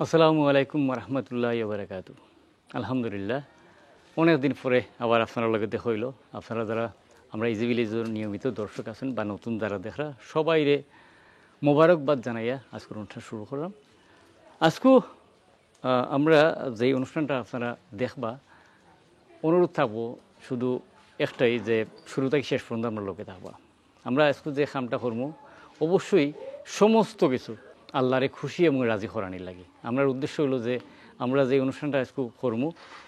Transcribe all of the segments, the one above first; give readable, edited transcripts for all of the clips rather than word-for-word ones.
আসসালামু আলাইকুম রহমতুল্লাহ বারাকাতু। আলহামদুলিল্লাহ, অনেক দিন পরে আবার আপনার লগে দেখা হইল। আপনারা যারা আমরা ইজি ভিলেজের নিয়মিত দর্শক আছেন বা নতুন যারা দেখরা সবাইরে মোবারকবাদ জানাইয়া আজকের অনুষ্ঠান শুরু করলাম। আজকেও আমরা যেই অনুষ্ঠানটা আপনারা দেখবা, অনুরোধ থাকবো শুধু একটাই, যে শুরু থেকে শেষ পর্যন্ত আমরা লোকে থাকবা। আমরা আজকে যে কামটা করবো অবশ্যই সমস্ত কিছু আল্লাহরে খুশি এবং রাজি করানির লাগে। আমার উদ্দেশ্য হলো যে আমরা যে অনুষ্ঠানটা আজকে করবো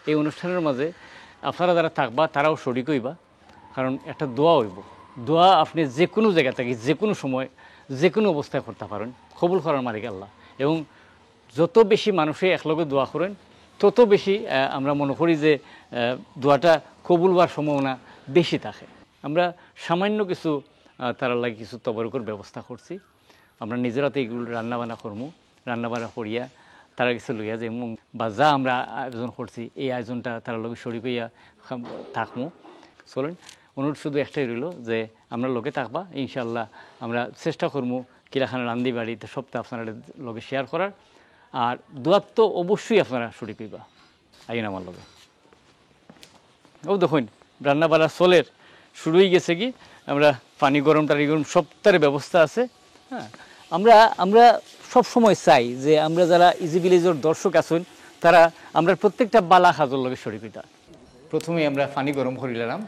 এই অনুষ্ঠানের মাঝে আপনারা যারা থাকবা তারাও শরিক হইবা, কারণ একটা দোয়া হইব। দোয়া আপনি যে কোনো জায়গা থেকে যে কোনো সময় যে কোনো অবস্থায় করতে পারেন, কবুল করার মালিক আল্লাহ। এবং যত বেশি মানুষে একলগে দোয়া করেন তত বেশি আমরা মনে করি যে দোয়াটা কবুল হওয়ার সম্ভাবনা বেশি থাকে। আমরা সামান্য কিছু তারা লাগে কিছু তবরকর ব্যবস্থা করছি। আমরা নিজেরাতে এগুলো রান্নাবান্না করবো, রান্নাবান্না করিয়া তারা কিছু লইয়া যে বা যা আমরা আয়োজন করছি এই আয়োজনটা তারা লোক শরিক হইয়া থাকবো। চলেন, অনুরোধ শুধু একটাই রইল যে আমরা লোকে থাকবা, ইনশাল্লাহ আমরা চেষ্টা করবো কিলাখানা রান্দি বাড়িতে সপ্তাহ আপনারা লোকে শেয়ার করার। আর দোয়ার তো অবশ্যই আপনারা শরিক হইবা, আইন আমার লগে। ও দেখুন রান্নাবান্না চলের শুরু হয়ে গেছে কি, আমরা পানি গরম টানি গরম সবটার ব্যবস্থা আছে। হ্যাঁ, আমরা সব সময় চাই যে আমরা যারা ইজি ভিলেজের দর্শক আছেন তারা আমরা প্রত্যেকটা বালা খাজর লগে শরিক হইতা। প্রথমে আমরা পানি গরম করে নিলাম,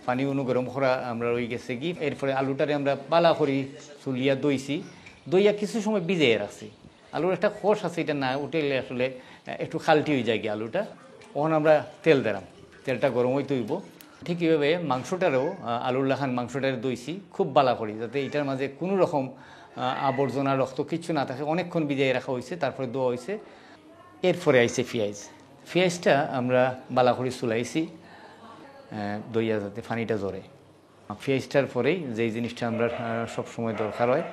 পানি গরম করা আমরা রয়ে গেছে কি, এরপরে আলুটারে আমরা বালা করি চুলিয়া দইছি, দইয়া কিছু সময় ভিজিয়ে রাখছি। আলুর একটা খোস আছে, এটা না উঠেলে আসলে একটু খালটি হয়ে যায় কি আলুটা। ওখানে আমরা তেল দিলাম, তেলটা গরম হইতে হইব। ঠিক এইভাবে মাংসটারও আলুর লাখান মাংসটারে দইছি খুব বালা করি, যাতে এটার মাঝে কোনো রকম আবর্জনা রক্ত কিচ্ছু না থাকে। অনেকক্ষণ ভিজিয়ে রাখা হয়েছে, তারপরে দোয়া হয়েছে। এরপরে আইছে পেঁয়াজটা আমরা বালা করে চুলাইছি দইয়া যাতে পানিটা জরে। পেঁয়াজটার পরেই যেই জিনিসটা আমরা সবসময় দরকার হয়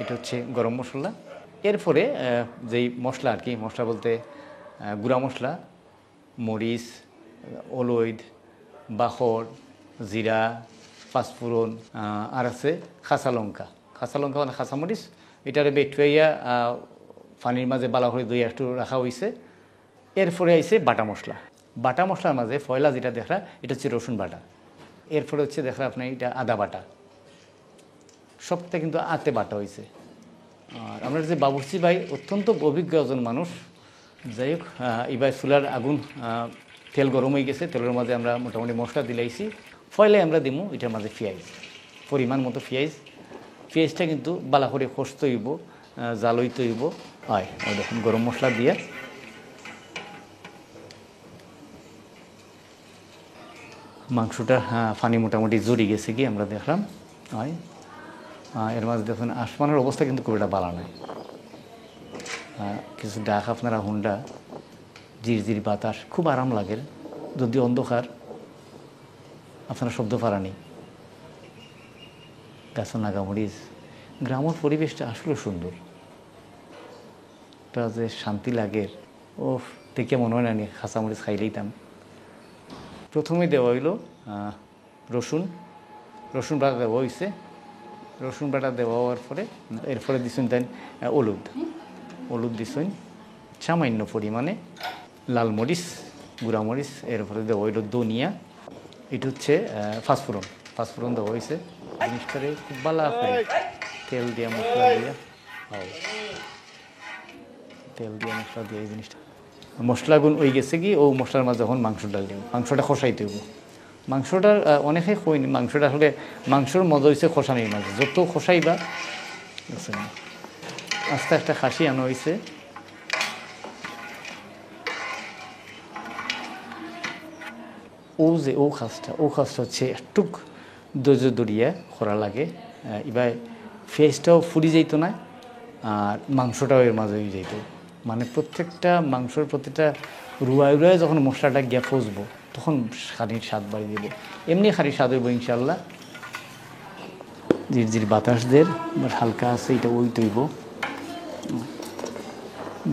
এটা হচ্ছে গরম মশলা। এরপরে যেই মশলা আর কি, মশলা বলতে গুঁড়া মশলা, মরিচ, অলৈদ, বাখর, জিরা, পাঁচফোড়ন, আর আছে কাঁচা লঙ্কা মানে কাঁচামরিচ। এটারে বেটুয়াইয়া পানির মাঝে বালা করে দই একটু রাখা হয়েছে। এরপরে আইছে বাটা মশলার মাঝে পয়লা যেটা দেখা এটা হচ্ছে রসুন বাটা। এরপরে হচ্ছে দেখা আপনার এটা আদা বাটা, সবটা কিন্তু আতে বাটা হয়েছে। আর আমরা যে বাবুর্চি ভাই অত্যন্ত অভিজ্ঞ একজন মানুষ। যাই হোক, এবার চুলার আগুন তেল গরম হয়ে গেছে, তেলের মাঝে আমরা মোটামুটি মশলা দিলাইছি। ফয়লে আমরা দিমু এটার মাঝে পেঁয়াজ, পরিমাণ মতো পেঁয়াজটা কিন্তু বালা করে কষতে হইব, জাল হইতে হইব। হয় দেখুন গরম মশলা দিয়ে মাংসটা পানি মোটামুটি জড়ি গেছে কি আমরা দেখলাম। হয় এর মাঝে দেখুন আসমানের অবস্থা কিন্তু খুব একটা বালা নয়। কিছু ডাক আপনারা হুন্ডা ঝিরঝির বাতাস, খুব আরাম লাগে। যদি অন্ধকার আপনারা শব্দ পারানি, গাছ নাগামরিচ, গ্রামের পরিবেশটা আসলে সুন্দর। তা যে শান্তি লাগে, ও দেখে মনে হয় না নি কাঁচামরিচ খাইলেইতাম। প্রথমে দেওয়া হইলো রসুন বাটা দেওয়া হয়েছে। রসুন বাটা দেওয়া হওয়ার পরে এরপরে দিচ্ছেন দেন হলুদ দিচ্ছেন সামান্য পরিমাণে, লাল মরিচ, গুঁড়া মরিচ। এরপরে দেওয়া হইল ধনিয়া, এটা হচ্ছে পাঁচফোড়ন দেওয়া হয়েছে। জিনিসটারে খুব ভালো করে তেল দিয়ে মশলা দিয়ে এই জিনিসটা মশলা গুণ হয়ে গেছে কি, ও মশলার মাঝে যখন মাংসটা খসাইতে হইব। মাংসটার অনেকে হয়নি, মাংসটা আসলে মাংসর মজা হয়েছে খসানির মাঝে। যত খসাইবা আস্তে একটা খাসি আনা হয়েছে। ও খাসটা হচ্ছে একটু ধৈর্য ধরিয়া করা লাগে। এবার ফেসটাও ফুরি যাইতো না, আর মাংসটাও এর মাঝে হয়ে যাইতো। মানে প্রত্যেকটা মাংসর প্রত্যেকটা রুয়ায় যখন মশলাটা গিয়া ফসবো তখন খানির স্বাদ বাড়িয়ে দেবো। এমনি খানির স্বাদ হইব ইনশাল্লাহ। ঝিরঝির বাতাস দের হালকা আছে, এটা ওই তৈব।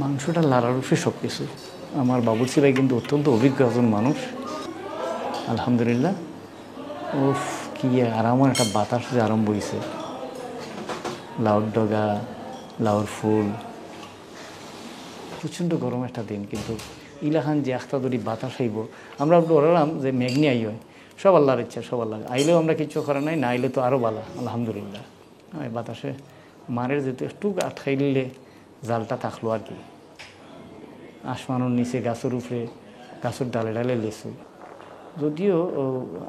মাংসটা লাড়ার উপরে সব কিছু। আমার বাবুর্চি ভাই কিন্তু অত্যন্ত অভিজ্ঞ একজন মানুষ, আলহামদুলিল্লাহ। কি আরাম একটা বাতাস যে আরম্ভ হয়েছে। লাউর ডগা, লাউর ফুল, প্রচণ্ড গরম একটা দিন, কিন্তু ইলাখান যে একটা যদি বাতাস আইব, আমরা ডরালাম যে মেঘনি আই হয়। সব আল্লাহর ইচ্ছা, সব আল্লাহ। আইলেও আমরা কিচ্ছু করার নাই, না আইলে তো আরও ভালো, আলহামদুলিল্লাহ। বাতাসে মারের যেহেতু একটু আটকাইলে জালটা থাকলো আর কি। আসমানের নিচে গাছের উপরে, গাছের ডালে ডালে লেসু, যদিও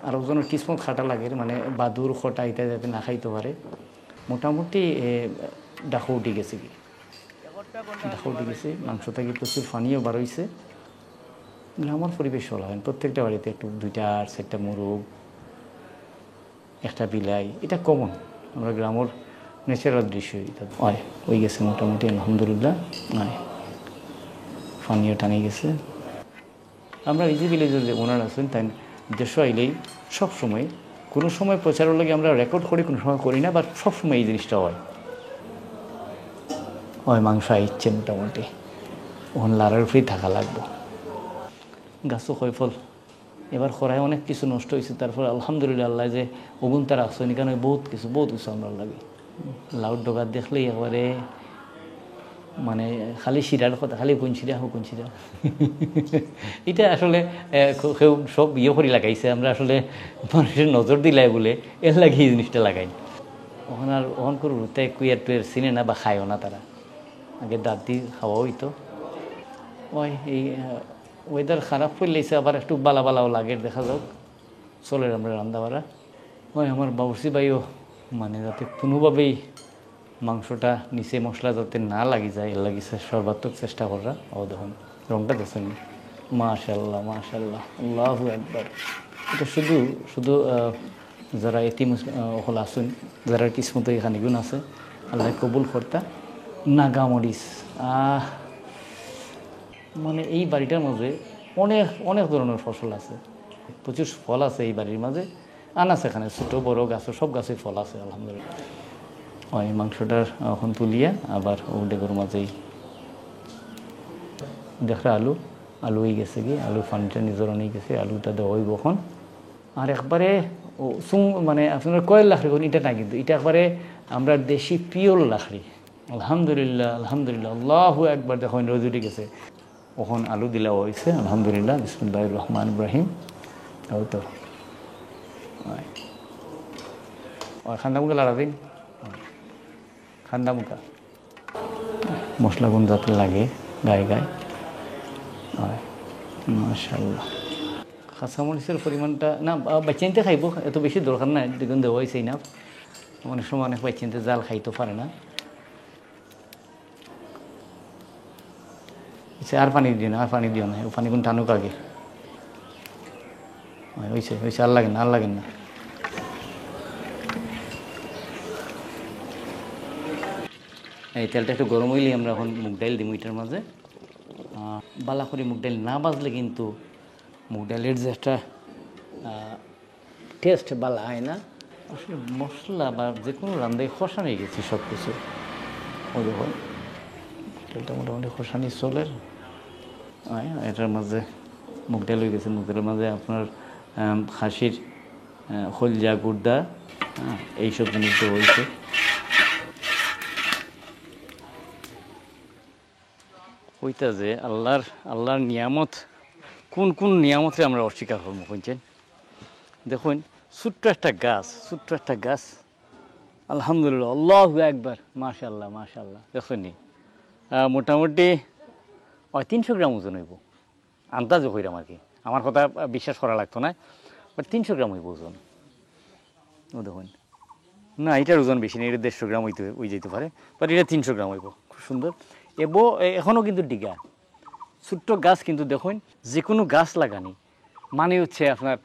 আরেকজনের কিসমত খাটা লাগে, মানে বাদুর খটা এটা যাতে না খাইতে পারে। মোটামুটি ডাকো উঠে গেছে, কি ডাকো উঠে গেছে, মাংস থেকে প্রচুর পানিও বার হয়েছে। গ্রামের পরিবেশ ভালো হয়, প্রত্যেকটা বাড়িতে একটু 2-4টা মোরগ, একটা বিলাই, এটা কমন। আমরা গ্রামের ন্যাচারাল দৃশ্য এটা হয়, হয়ে গেছে মোটামুটি আলহামদুলিল্লাহ। হয় পানিও টানিয়ে গেছে। আমরা ইজি ভিলেজের যে ওনার আছেন, তাই দেশ আইলেই সবসময় কোনো সময় প্রচারের লাগে আমরা রেকর্ড করি, কোনো সময় করি না, বাট সবসময় এই জিনিসটা হয়। মাংস আইচ্ছে মোটামুটি, ওখানে লাড়ার ফ্রি থাকা লাগবো। গাছও হয় ফল, এবার খরায় অনেক কিছু নষ্ট হয়েছে, তারপর আলহামদুলিল্লাহ আল্লাহ যে ওগুন তার আসছেন, এখানে বহুত কিছু আমরা লাগে। লাউড ডোগার দেখলেই একবারে মানে খালি শিরার কথা, খালি কোন শিরা এটা আসলে কেউ সব করে লাগাইছে, আমরা আসলে মানুষের নজর দিলাই বলে এর লাগে এই জিনিসটা লাগাই। ওখানে আর ওখান করে রুতে কুইয়ার টুয়ের চিনে না বা খায়ও না তারা, আগে দাঁত দিয়ে খাওয়া হইতো। এই ওয়েদার খারাপ করলেইছে, আবার একটু বালাও লাগে, দেখা যাক চলে আমরা রান্না বাড়া। আমার বাবুর্চি ভাইও মানে যাতে কোনোভাবেই মাংসটা নিচে মশলা যাতে না লাগি যায়, এর লাগিছে সর্বাত্মক চেষ্টা করা। দেখুন রংটা দেখছেন, মাশাআল্লাহ মাশাআল্লাহ, আল্লাহু আকবার। এটা শুধু যারা এতিম হল আসুন, যারা কিসমত এখানে গুণ আছে, আল্লাহ কবুল কর্তা। নাগামরিচ, মানে এই বাড়িটার মাঝে অনেক ধরনের ফসল আছে, প্রচুর ফল আছে এই বাড়ির মাঝে। আনাছে এখানে ছোটো বড়ো গাছ, সব গাছে ফল আছে আলহামদুলিল্লাহ। মাংসটার এখন তুলিয়া আবার ও ডেগোর মাঝেই দেখা আলু হয়ে গেছে, কি আলু পানিটা নিজের নিয়ে গেছে, আলুটা দেওয়া হইব এখন। আর একবারে মানে আপনার কয়েল লাখড়ি করুন, এটা না, কিন্তু এটা একবারে আমরা দেশি পিওর লাখড়ি। আলহামদুলিল্লাহ আলহামদুলিল্লাহ, আল্লাহু একবার দেখুন রোজ উঠে গেছে। ওখান আলু দিলা হয়েছে আলহামদুলিল্লাহ, বিসমিল্লাহির রহমানির রহিম। তো খান্দামুখা লাড়া দিন, খান্দামুখা মশলা গুণ যাতে লাগে গায়ে মাশাআল্লাহ। কাঁচামরিচের পরিমাণটা না বাচ্চাইতে খাইব, এত বেশি দরকার নাই, দেখুন দেওয়া হয়েছেই না। অনেক সময় অনেক বাচ্চাইতে জাল খাইতে পারে না। আর পানি দিও না, আর পানি দিও না, ও পানি কোন টানুক আগে। হয়েছে আর লাগেন না। এই তেলটা একটু গরম হইলেই আমরা এখন মুগ ডাইল দিই এটার মাঝে। বালা করে মুগ ডাইল না বাজলে কিন্তু মুগ ডাইলের যে একটা টেস্ট বালা হয় না। আসলে মশলা বা যে কোনো রান্নায় খসানি গেছি সব কিছু। ও দেখুন তেলটা মোটামুটি খসানি চলের। এটার মাঝে মুগ ডাইল হয়ে গেছে, মুগ ডালের মাঝে আপনার খাসির হলজা গুড়দা, এইসব জিনিস তো হয়েছে। ওইটা যে আল্লাহর নিয়ামত, কোন নিয়ামতে আমরা অস্বীকার করবো বুঝছেন। দেখুন ছোট্ট একটা গাছ, আলহামদুলিল্লাহ, আল্লাহু আকবার, মাশাআল্লাহ। দেখুন মোটামুটি 300 গ্রাম ওজন হইব, আন্দাজও হইলাম আর কি, আমার কথা বিশ্বাস করা লাগতো না, বাট 300 গ্রাম হইব ওজন। ও দেখুন না, এটার ওজন বেশি নেই, এটা 150 গ্রাম হয়ে যেতে পারে, বাট এটা 300 গ্রাম হইব, খুব সুন্দর। এখনও কিন্তু ডিগা ছোট্ট গাছ, কিন্তু দেখুন যে কোনো গাছ লাগানি মানে হচ্ছে আপনার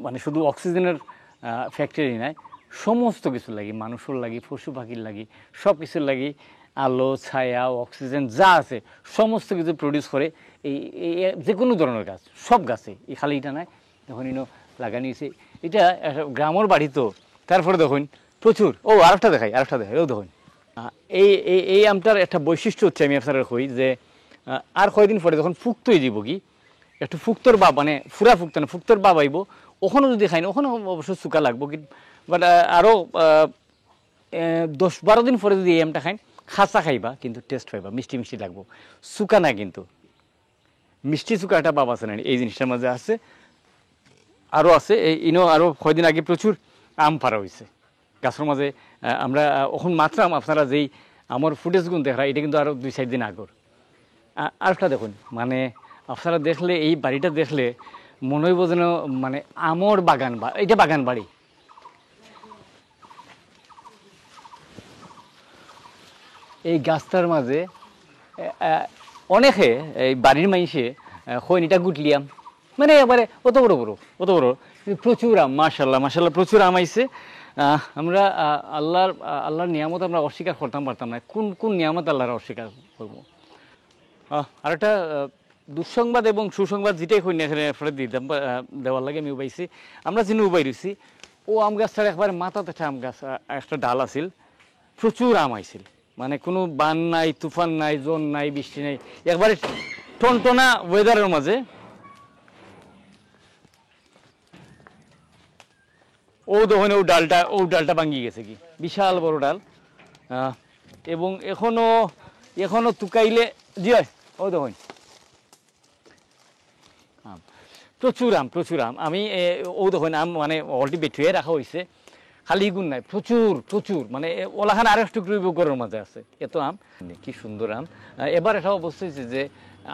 মানে শুধু অক্সিজেনের ফ্যাক্টরি নাই, সমস্ত কিছু লাগি, মানুষের লাগি, পশু পাখির লাগি, সব কিছুর লাগি আলো ছায়া অক্সিজেন যা আছে সমস্ত কিছু প্রডিউস করে এই যে কোনো ধরনের গাছ, সব গাছে, এই খালি এটা নাই। দেখুন লাগানি হয়েছে, এটা গ্রামের বাড়ি তো, তারপরে দেখুন প্রচুর। আরেকটা দেখাই, দেখুন এই আমটার একটা বৈশিষ্ট্য হচ্ছে, আমি আপনার কই যে আর কয়দিন পরে যখন ফুক্ত হয়ে যাব, কি একটু ফুক্তর বা মানে ফুরা ফুক্ত না, ফুক্তর বা আইব, ওখানেও যদি খাই না, ওখানে অবশ্য চুকা লাগবো, বাট আরও 10-12 দিন পরে যদি এই আমটা খাই খাসা খাইবা কিন্তু টেস্ট পাইবা, মিষ্টি মিষ্টি লাগবো, সুকা না কিন্তু মিষ্টি সুকা একটা ভাব আছে না, এই জিনিসটার মাঝে আছে। আরও আছে ইনো, আরও কয়দিন আগে প্রচুর আম পারা হয়েছে গাছের মাঝে। আমরা এখন মাত্রাম আপনারা যেই আমার ফুটেজগুলো দেখা, এটা কিন্তু আরও 2-4 দিন আগর। আরেকটা দেখুন, মানে আপনারা দেখলে এই বাড়িটা দেখলে মনে হইব যেন মানে আমর বাগান, এটা বাগান বাড়ি। এই গাছটার মাঝে অনেকে এই বাড়ির মাইসে খৈনিটা গুটলিয়াম, মানে এবারে অত বড় বড় অত বড়, প্রচুর আম, মাশাল্লাহ মাশাল্লাহ প্রচুর আম আইছে। আমরা আল্লাহর নিয়ামত আমরা অস্বীকার করতাম পারতাম না, কোন কোন নিয়ামত আল্লাহর অস্বীকার করবো। আরেকটা দুঃসংবাদ এবং সুসংবাদ যেটাই হই না এখানে দিতাম দেওয়ার লাগে আমি উবাইছি। আমরা যিনি উবাই রয়েছি ও আম গাছটার একবারে মাথাতে একটা আম গাছ, একটা ডাল আছিল, প্রচুর আম আইছিল, মানে কোনো বান নাই, তুফান নাই, জন নাই, বৃষ্টি নাই, একবারে টনটনা ওয়েদারের মাঝে ও দোকানে ও ডালটা ভাঙিয়ে গেছে, কি বিশাল বড় ডাল। এবং এখনো তুকাইলে জি হয় ও দেখুন আম, প্রচুর আম। আমি ও দেখুন আম মানে অলরেডি বেঠুয়ে রাখা হয়েছে, খালি গুণ নাই, প্রচুর মানে ওলাখান আর একটু গরের মাঝে আছে, এত আম, কি সুন্দর আম। এবার একটা অবস্থা হয়েছে যে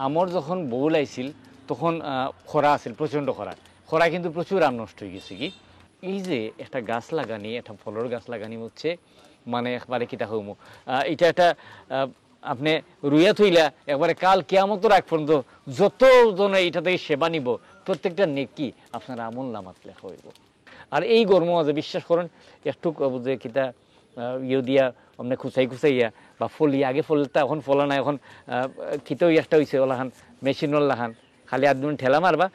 আমার যখন বউল আইছিল তখন খরা আছিল, প্রচণ্ড খরা কিন্তু প্রচুর আম নষ্ট হয়ে গেছে। কি এই যে একটা গাছ লাগানি, একটা ফলের গাছ লাগানি হচ্ছে মানে একবারে কিতা হইম, এটা একটা আপনি রুইয়া থইলা একবারে কাল কিয়ামত রাখ পর্যন্ত যতজনে এটা থেকে সেবা নিব প্রত্যেকটা নেকি আপনার আমল নামাত লেখা হইব। আর এই গরম মাঝে বিশ্বাস করেন একটু যে কিতা দিয়া আপনি খুচাইয়া বা ফলিয়া, আগে ফলতা এখন ফলা না, এখন খিতেও একটা হয়েছে ওলাখান মেশিনের লাখান, খালি আদমিন ঠেলা মারবা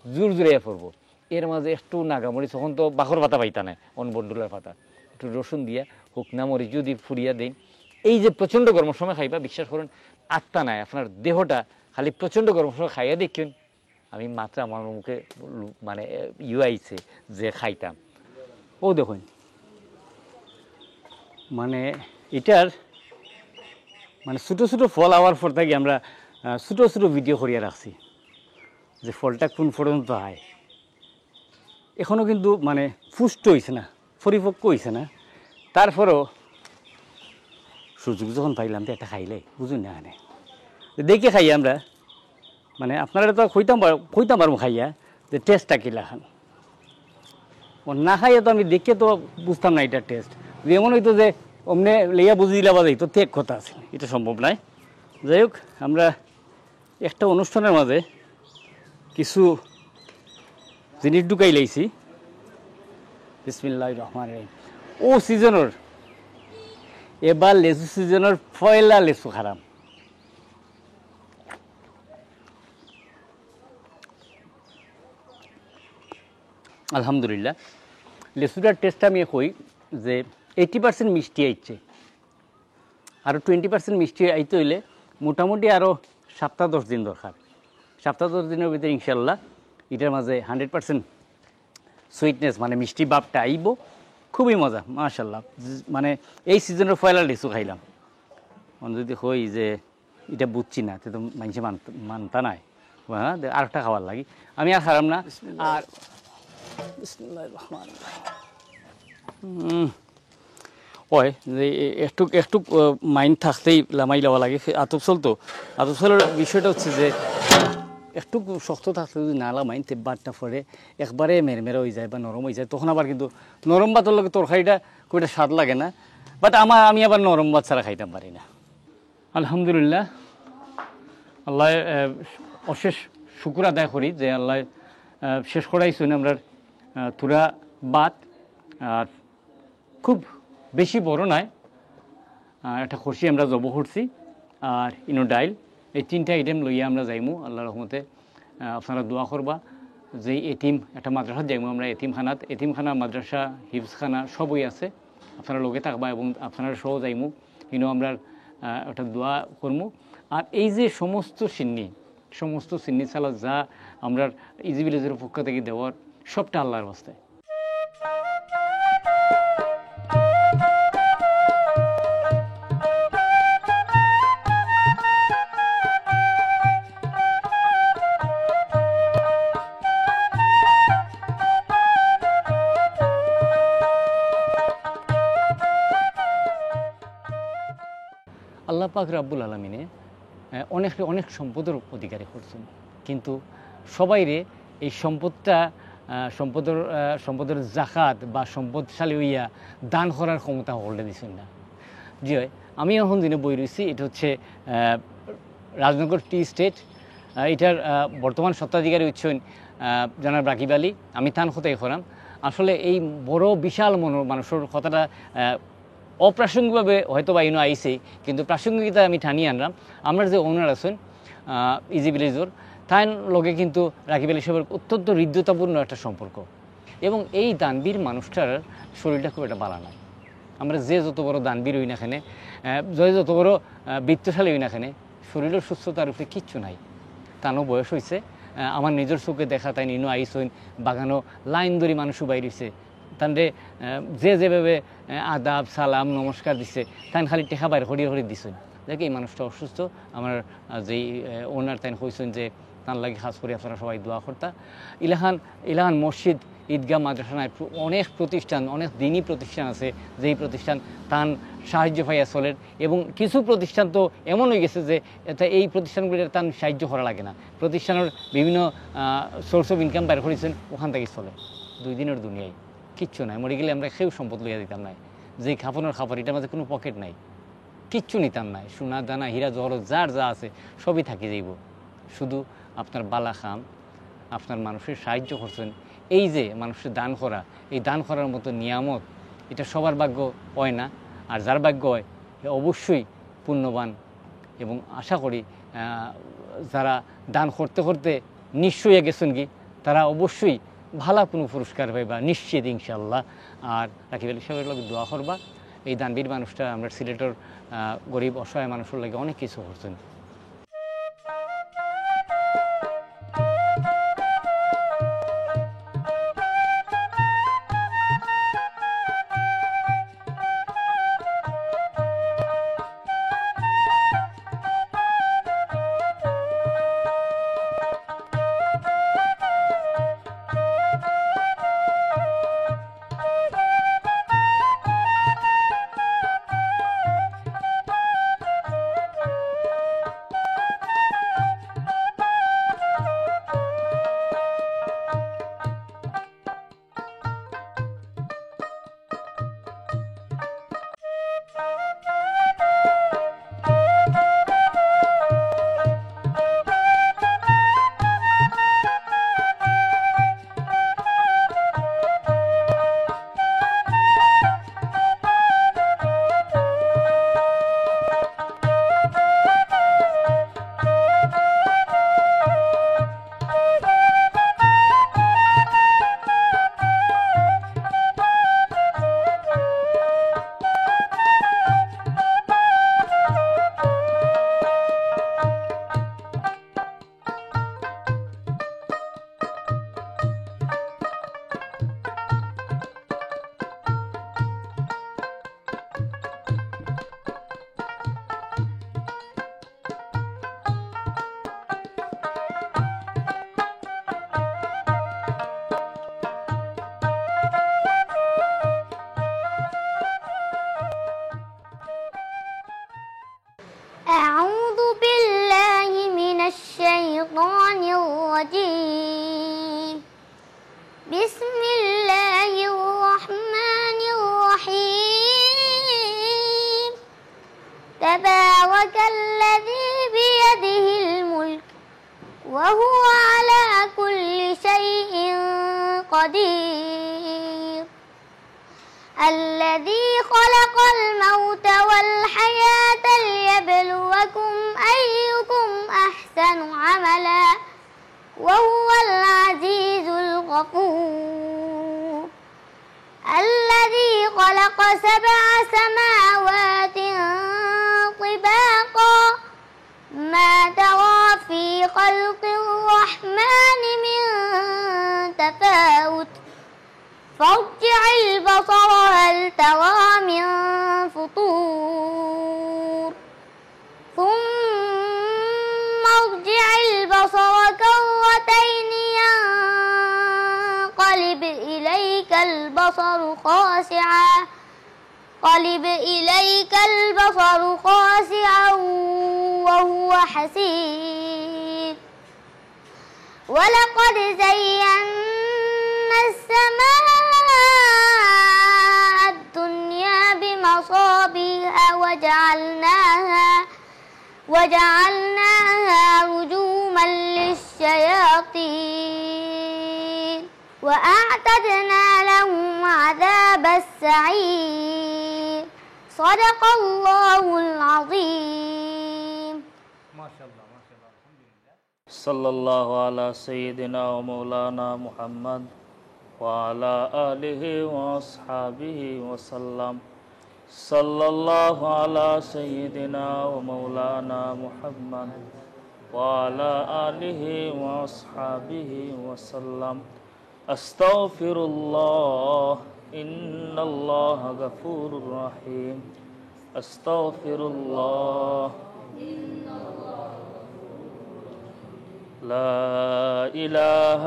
জোরে পড়বো। এর মাঝে একটু নাগামরিচ, তখন তো বাখর পাতা পাইতা নাই, অনবন্ডুলার পাতা, একটু রসুন দিয়া হুকনা মরিচ যদি ফুরিয়া দেন, এই যে প্রচণ্ড গরমের সময় খাইবা বিশ্বাস করেন আত্মা নাই আপনার দেহটা, খালি প্রচণ্ড গরমের সময় খাইয়া দেখুন। আমি মাত্র আমার মুখে মানে আইছে যে খাইতাম, ও দেখুন মানে এটার মানে ছোটো ছোটো ফল আওয়ার পর থাকি আমরা ছোটো ভিডিও করিয়া রাখছি যে ফলটা কোন পর্যন্ত হয়। এখনও কিন্তু মানে পুষ্ট হয়েছে না, পরিপক্ক হয়েছে না, তারপরেও সুযোগ যখন পাইলাম তো একটা খাইলে বুঝুন না, এখানে দেখে খাই আমরা, মানে আপনারা তো কইতাম পারবো খাইয়া যে টেস্টটা কিলা খান, ও না খাইয়া তো আমি দেখে তো বুঝতাম না এটার টেস্ট। যেমন হইতো যে অমনে লেয়া বুঝি দিলা বাজাই তো টেক কথা আছে, এটা সম্ভব নয়। যাই হোক, আমরা একটা অনুষ্ঠানের মাঝে কিছু জিনিস ঢুকাই লাইছি, বিসমিল্লাহির রহমানির রহিম। ও সিজনের এবার লেচু সিজনের পয়লা লেচু খারাম, আলহামদুলিল্লাহ। লেচুটার টেস্টটা আমি কই যে 80% মিষ্টি আইছে, আরও 20% মিষ্টি আইতে হইলে মোটামুটি আরও 7-10 দিন দরকার। 7-10 দিনের ভিতরে ইনশাল্লাহ এটার মাঝে 100% সুইটনেস মানে মিষ্টি ভাবটা আইব, খুবই মজা মাশাল্লাহ। মানে এই সিজনের পয়লা লিচু খাইলাম, যদি হই যে এটা বুঝছি না তো মানুষে মানতা নাই, হ্যাঁ আর একটা খাওয়ার লাগি আমি আর খারাপ না। আর ওই যে একটু মাইন্ড থাকতেই লামাই লওয়া লাগে। আতপ চলতো, আতপ চলের বিষয়টা হচ্ছে যে একটু শক্ত থাকতে যদি না লামাইন তে বাটটা পরে একবারে মেরমেরে হয়ে যায় বা নরম হয়ে যায়, তখন আবার কিন্তু নরম ভাতের লগে তরকারিটা খুবটা স্বাদ লাগে না। বাট আমি আবার নরম ভাত ছাড়া খাইতে পারি না। আলহামদুলিল্লাহ, আল্লাহ অশেষ শুকুর আদায় করি যে আল্লাহ শেষ করাইছেন আমরা তুরা ভাত, আর খুব বেশি বড় নয়, একটা খরচি আমরা জব করছি, আর ইনো ডাইল, এই 3টা আইটেম লইয়া আমরা যাইমু। আল্লাহর রহমতে আপনারা দোয়া করবা যে এতিম একটা মাদ্রাসাত যাইমু আমরা, এতিমখানা মাদ্রাসা হিফজখানা সবই আছে, আপনারা লগে থাকবা এবং আপনারা সহ যাইমু, ইনো আমরা একটা দোয়া করমু। আর এই যে সমস্ত সিন্নি সালাদ যা আমরা ইজি ভিলেজের পক্ষ থেকে দেওয়ার, সবটা আল্লাহর বাস্তায়। পাক রাব্বুল আলামিনে অনেক সম্পদের অধিকারী করছেন, কিন্তু সবাইরে এই সম্পদের জাকাত বা সম্পদশালী হইয়া দান করার ক্ষমতা হলতে দিচ্ছেন না। জি হয়, আমি এখন দিনে বই রয়েছি, এটা হচ্ছে রাজনগর টি স্টেট। এটার বর্তমান স্বত্বাধিকারী হচ্ছেন জনাব রাকিব আলী। আমি তান কথাই করাম। আসলে এই বড় বিশাল মানুষের কথাটা অপ্রাসঙ্গিকভাবে হয়তো বা ইনো আইসেই, কিন্তু প্রাসঙ্গিকতা আমি ঠানিয়ে আনলাম। আমার যে ওনার আছেন ইজি ভিলেজর, তাই লগে কিন্তু রাকিব আলী সাহেবের অত্যন্ত হৃদ্যতাপূর্ণ একটা সম্পর্ক, এবং এই দানবীর মানুষটার শরীরটা খুব একটা ভালো নয়। আমরা যে যত বড় দানবীর হই না এখানে, যত বড় বৃত্তশালী হই না এখানে, শরীরের সুস্থতার উপরে কিচ্ছু নাই। তানও বয়স হয়েছে, আমার নিজের চোখে দেখা, তাই নিনো আইসইন বাগানো লাইন ধরি মানুষও বাইরেছে, তানরে যেভাবে আদাব সালাম নমস্কার দিচ্ছে, তাই খালি টেকা বাইর হরিয়ে দিছেন। দেখে এই মানুষটা অসুস্থ। আমার যেই ওনার তাই হয়েছেন যে তার লাগে খাস করে আপনারা সবাই দোয়া করতা। ইলাহান মসজিদ, ঈদগাহ, মাদ্রাসা, অনেক প্রতিষ্ঠান, অনেক দিনই প্রতিষ্ঠান আছে, যেই প্রতিষ্ঠান তান সাহায্য পাইয়া চলেন, এবং কিছু প্রতিষ্ঠান তো এমন হয়ে গেছে যে এই প্রতিষ্ঠানগুলির তান সাহায্য করা লাগে না। প্রতিষ্ঠানের বিভিন্ন সোর্স অফ ইনকাম বাইর করেছেন, ওখান থেকে চলে। 2 দিনের দুনিয়ায় কিচ্ছু নাই, মরে গেলে আমরা কেউ সম্পদ লইয়া দিতাম নাই। যেই খাপনের খাবার, এটার মাঝে কোনো পকেট নাই, কিচ্ছু নিতাম নাই। সোনা দানা হীরা জহরত যার যা আছে সবই থাকি যাইব, শুধু আপনার বালা খাম, আপনার মানুষের সাহায্য করছেন। এই যে মানুষের দান করা, এই দান করার মতো নিয়ামত, এটা সবার ভাগ্য হয় না। আর যার ভাগ্য হয় অবশ্যই পুণ্যবান, এবং আশা করি যারা দান করতে করতে নিঃস্ব হয়ে গেছেন কি, তারা অবশ্যই ভালো কোনো পুরস্কার পাইবা নিশ্চিত ইনশাল্লাহ। আর রাকিব আলী সাহেবের লোক দোয়া করবা। এই দানবীর মানুষটা আমরা সিলেটের গরিব অসহায় মানুষের লাগে অনেক কিছু করছেন। أعوذ بالله من الشيطان الرجيم. بسم الله الرحمن الرحيم. تبارك الذي بيده الملك وهو على كل شيء قدير. الذي خلق الموت والحياة ليبلوكم أيكم أحسن عملا وهو العزيز الغفور. الذي خلق 7 سماوات طباقا ما ترى في خلق الرحمن من تفاوت فارجع البصر هل ترى من فطور ثم ارجع البصر كرتين ينقلب إليك البصر خاسعا ينقلب إليك البصر خاسعا وهو حسير ولقد زينا السماء الدنيا بمصابيح وجعلناها رجوما للشياطين وأعتدنا لهم عذاب السعير صدق الله العظيم ما شاء الله ما شاء الله الحمد لله صلى الله على سيدنا ومولانا محمد وعلى آله وأصحابه وسلم صلى الله على سيدنا ومولانا محمد وعلى آله وأصحابه وسلم أستغفر الله إن الله غفور رحيم أستغفر الله لا إله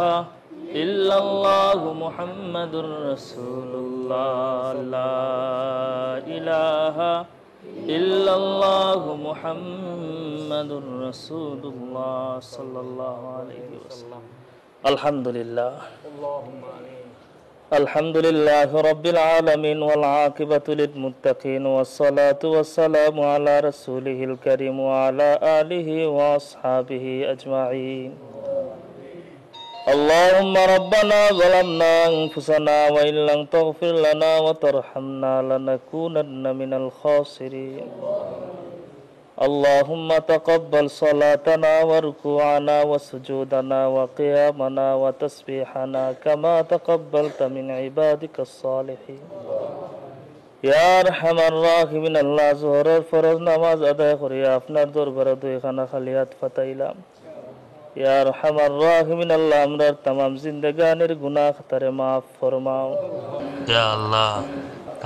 إلا الله محمد رسول الله لا إله إلا الله محمد رسول الله صلى الله عليه وسلم الحمد لله الحمد لله رب العالمين والعاقبة للمتقين والصلاة والسلام على رسوله الكريم وعلى آله وأصحابه أجمعين اللهم ربنا ظلمنا أنفسنا وإن لم تغفر لنا وترحمنا لنكونن من الخاسرين اللهم تقبل صلاتنا وركوعنا وسجودنا وقيامنا وتسبيحنا كما تقبلت من عبادك الصالحين يا أرحم الراحمين الله জোহরের ফরজ নামাজ আদায় করিয়া আপনার দরবারে দুইখানা খালিয়াত ফাতাইলাম ইয়া আরহামার রাহিমিন আল্লাহ আমরার तमाम জিন্দেগানির গুনাহ খাতারে maaf ফরমাও ইয়া আল্লাহ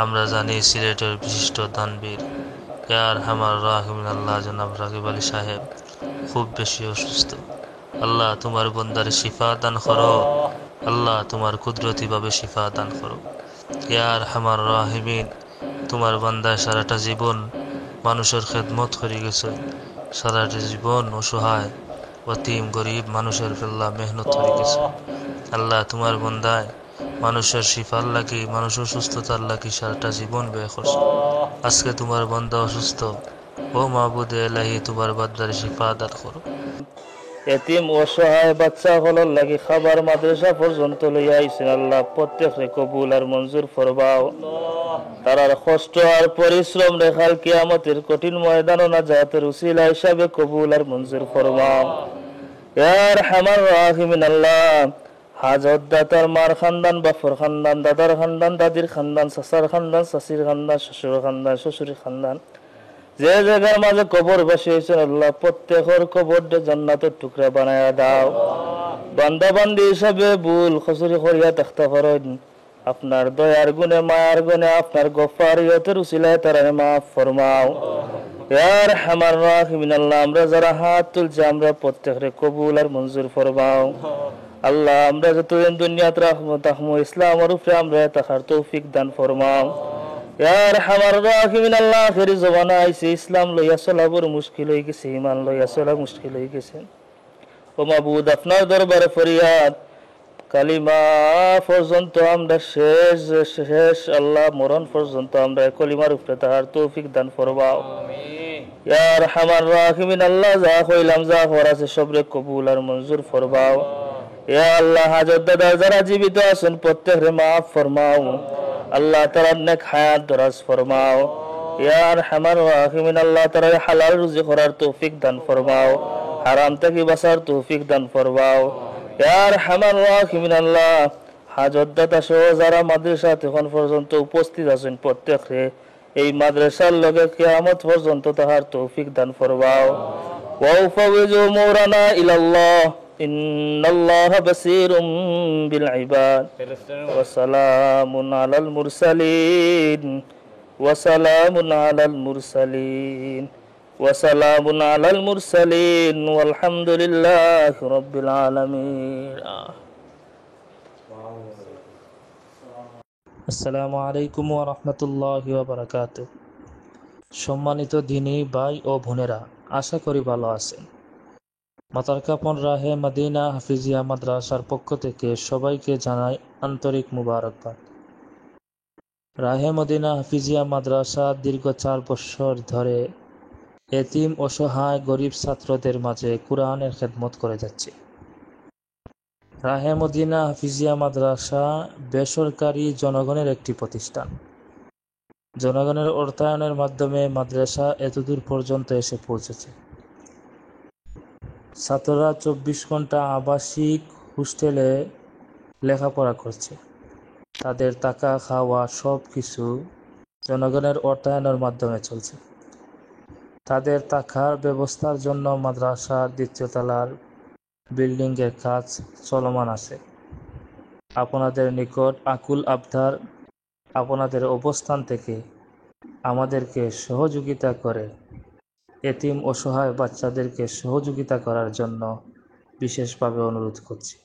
আমরা জানি সিলেটের বিশিষ্ট দানবীর ইয়া আরহামার রাহিমিন আল্লাহ জনাব রাকিব আলী সাহেব খুব বেশি অসুস্থ আল্লাহ তোমার বান্দার শিফা দান করো আল্লাহ তোমার কুদরতি ভাবে শিফা দান করো ইয়া আরহামার রাহিমিন তোমার বান্দা সারাটা জীবন মানুষের খেদমত করে গেছে সারাটা জীবন অসহায় অতীম গরিব মানুষের ফেল্লা মেহনত করে গেছে আল্লাহ তোমার বান্দায় মানুষের শিফার লাগি মানুষের সুস্থতার লাগি সারাটা জীবন ব্যয় করছে আজকে তোমার বান্দা অসুস্থ ও মাবুদে ইলাহি তোমার বান্দার শিফা দান করো এতিম অসহায় বাচ্চা হলর লাগি খাবার মাদ্রাসা পর্যন্ত লইয়া আইছেন আল্লাহ প্রত্যেককে কবুল আর মঞ্জুর ফরমাও তারার কষ্ট আর পরিশ্রম রেখাল কিয়ামতের কঠিন ময়দান না জাতের উসিলা হিসাবে কবুল আর মঞ্জুর ফরমাও ইয়া আরহামার রাহিমিন আল্লাহ হাজত দাতার মার খানদান বাফর খানদান দাদার খানদান দাদির খানদান সাসার খানদান সাসির খানদান শ্বশুর খানদান শ্বশুরের খানদান যে জায়গার মাঝে কবর বসে হয়েছেন আল্লাহ প্রত্যেকের কবরটা জান্নাতের টুকরা বানায়া দাও বান্দা বান্দি হিসাবে ভুল খসুরি করিয়া তাখতা ফরজ আপনার দয়ার গুণে মায়ার গুণে আপনার গফারিয়তের উসিলায় তারা মাফ ফরমাও ইয়া আরহামার রাহিমিন আল্লাহ আমরা যারা হাত তুলছি আমরা প্রত্যেকরে কবুল আর মঞ্জুর ফরমাও আল্লাহ আমরা যতদিন দুনিয়াত রাখবো তাহমু ইসলামের উপরে আমরা তাকার তৌফিক দান ফরমাও ইয়া আরহামার রাহিমিন আল্লাহ আখির জমানা আইছে ইসলাম লইয়া চলা বড় মুশকিল হয়ে গেছে ঈমান লইয়া চলা মুশকিল হয়ে গেছে ও মাবুদ আপনার দরবারে ফরিয়াদ কালিমা পর্যন্ত আমরা শেষ আল্লাহ মরণ পর্যন্ত আমরা কলিমার উপরে তাহার তৌফিক দান ফরমাও আমিন ইয়া আরহামার রাহিমিন আল্লাহ যা কইলাম যা করাছে সবরে কবুল আর মঞ্জুর ফরমাও ইয়া আল্লাহ হাজত দাদা যারা জীবিত আছেন প্রত্যেকরে মাফ ফরমাও আল্লাহ তাআলা নেক হায়াত দরাজ ফরমাও ইয়া আরহামার রাহিমিন আল্লাহ তাআলা হালাল রুজি করার তৌফিক দান ফরমাও হারাম থেকে বাঁচার তৌফিক দান ফরমাও ইয়া আরহামার রাহিমিন আল্লাহ হাজত দাদা সহ যারা মাদ্রাসাতে এখন পর্যন্ত উপস্থিত আছেন প্রত্যেকরে এই মাদ্রাসার লগে কিয়ামত পর্যন্ত তাহার তৌফিক দান ফরমাও ওয়া উফাউযু মুরানা ইলাল্লাহ ইন্নাল্লাহা বাসীরুম বিল ইবাদ ওয়া সালামুন আলাল মুরসালিন ওয়া সালামুন আলাল মুরসালিন ওয়া সালামুন আলাল মুরসালিন ওয়ালহামদুলিল্লাহি রাব্বিল আলামিন আসসালামু আলাইকুম ওয়া রাহমাতুল্লাহি ওয়া বারাকাতুহু। সম্মানিত দিনী ভাই ও বোনেরা, আশা করি ভালো আছেন। মাতারকাপন রাহে মদিনা হাফিজিয়া মাদ্রাসার পক্ষ থেকে সবাইকে জানাই আন্তরিক মুবারকবাদ। রাহে মদিনা হাফিজিয়া মাদ্রাসা দীর্ঘ 4 বছর ধরে এতিম অসহায় গরিব ছাত্রদের মাঝে কুরআনের খেদমত করে যাচ্ছে। রাহে মদিনা হাফিজিয়া মাদ্রাসা বেসরকারি জনগণের একটি প্রতিষ্ঠান। জনগণের অর্থায়নের মাধ্যমে মাদ্রাসা এতদূর পর্যন্ত এসে পৌঁছেছে। ছাত্ররা 24 ঘন্টা আবাসিক হোস্টেলে লেখাপড়া করছে। তাদের থাকা খাওয়া সব কিছু জনগণের অর্থায়নের মাধ্যমে চলছে। তাদের থাকার ব্যবস্থার জন্য মাদ্রাসার 2য় তলার বিল্ডিংয়ের কাজ চলমান আছে। আপনাদের নিকট আকুল আবদার, আপনাদের অবস্থান থেকে আমাদেরকে সহযোগিতা করে এতিম অসহায় বাচ্চাদেরকে সহযোগিতা করার জন্য বিশেষভাবে অনুরোধ করছি।